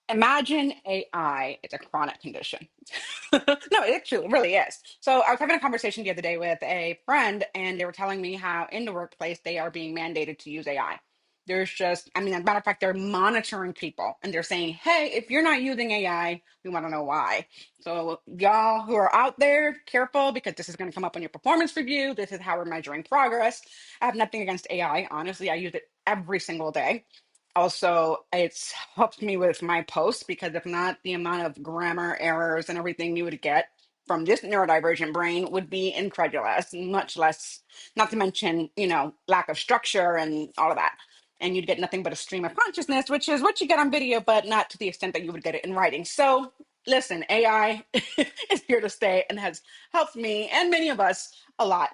Imagine AI. It's a chronic condition. No, it actually really is. So I was having a conversation the other day with a friend, and they were telling me how in the workplace they are being mandated to use AI. There's just, I mean, as a matter of fact, they're monitoring people and they're saying, hey, if you're not using AI, we want to know why. So y'all who are out there, careful because this is going to come up on your performance review. This is how we're measuring progress. I have nothing against AI. Honestly, I use it every single day. Also, it's helped me with my posts because if not, the amount of grammar errors and everything you would get from this neurodivergent brain would be incredulous, much less, not to mention, lack of structure and all of that. And you'd get nothing but a stream of consciousness, which is what you get on video, but not to the extent that you would get it in writing. So, listen, AI is here to stay and has helped me and many of us a lot.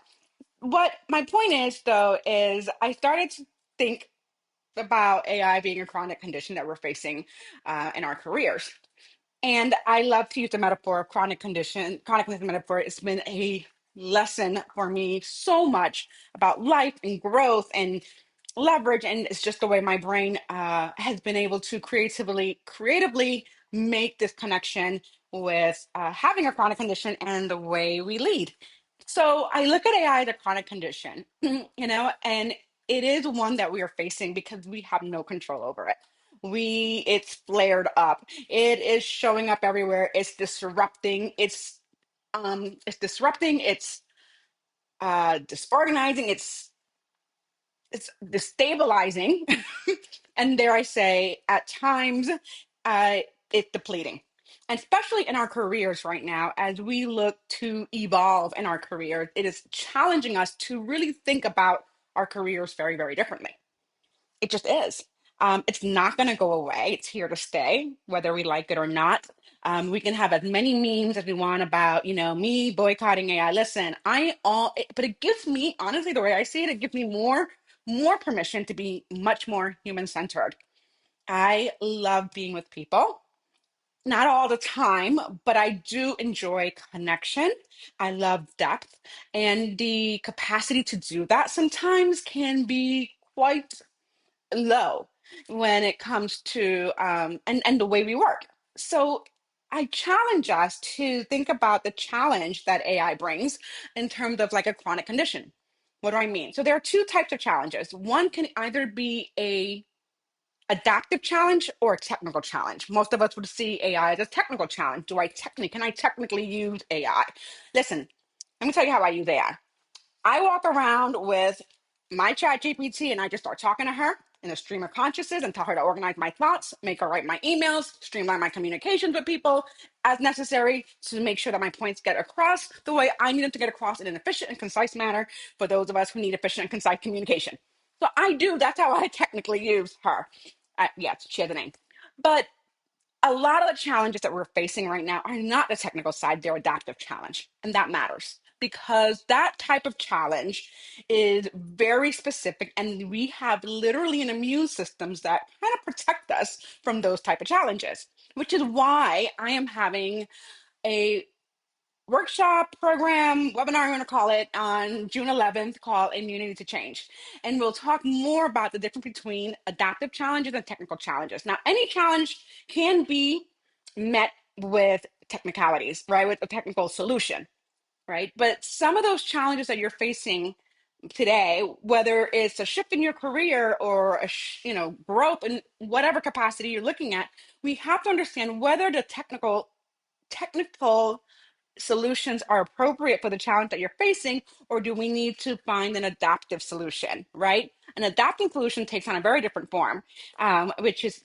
What my point is, though, is I started to think about AI being a chronic condition that we're facing in our careers. And I love to use the metaphor of chronic condition. Chronic condition metaphor. It's been a lesson for me so much about life and growth and leverage. And it's just the way my brain has been able to creatively make this connection with having a chronic condition and the way we lead. So I look at AI as a chronic condition, and it is one that we are facing because we have no control over it. It's flared up. It is showing up everywhere. It's disrupting. It's disrupting. It's disorganizing. It's destabilizing, and dare I say, at times, uh, it's depleting. And especially in our careers right now, as we look to evolve in our careers, it is challenging us to really think about our careers very, very differently. It just is. It's not going to go away. It's here to stay, whether we like it or not. We can have as many memes as we want about, me boycotting AI. Listen, but it gives me, honestly, the way I see it, it gives me more permission to be much more human centered. I love being with people. Not all the time, but I do enjoy connection. I love depth, and the capacity to do that sometimes can be quite low when it comes to and the way we work. So I challenge us to think about the challenge that AI brings in terms of like a chronic condition. What do I mean? So there are two types of challenges. One can either be a adaptive challenge or a technical challenge. Most of us would see AI as a technical challenge. Can I technically use AI? Listen, let me tell you how I use AI. I walk around with my chat GPT and I just start talking to her in a stream of consciousness and tell her to organize my thoughts, make her write my emails, streamline my communications with people as necessary to make sure that my points get across the way I need them to get across in an efficient and concise manner for those of us who need efficient and concise communication. So that's how I technically use her. Yes, she has a name. But a lot of the challenges that we're facing right now are not the technical side, they're adaptive challenge. And that matters because that type of challenge is very specific and we have literally an immune systems that kind of protect us from those type of challenges, which is why I am having a workshop, program, webinar, I'm going to call it, on June 11th called Immunity to Change. And we'll talk more about the difference between adaptive challenges and technical challenges. Now, any challenge can be met with technicalities, right? With a technical solution, right? But some of those challenges that you're facing today, whether it's a shift in your career or growth in whatever capacity you're looking at, we have to understand whether the technical solutions are appropriate for the challenge that you're facing, or do we need to find an adaptive solution, right? An adaptive solution takes on a very different form, which is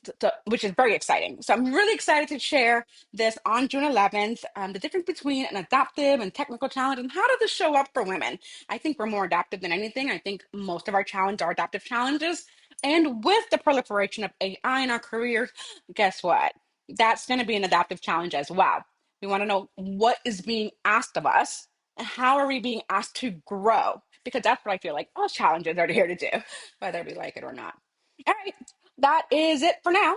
very exciting. So I'm really excited to share this on June 11th, the difference between an adaptive and technical challenge, and how does this show up for women? I think we're more adaptive than anything. I think most of our challenges are adaptive challenges. And with the proliferation of AI in our careers, guess what? That's going to be an adaptive challenge as well. We want to know what is being asked of us and how are we being asked to grow? Because that's what I feel like all challenges are here to do, whether we like it or not. All right, that is it for now.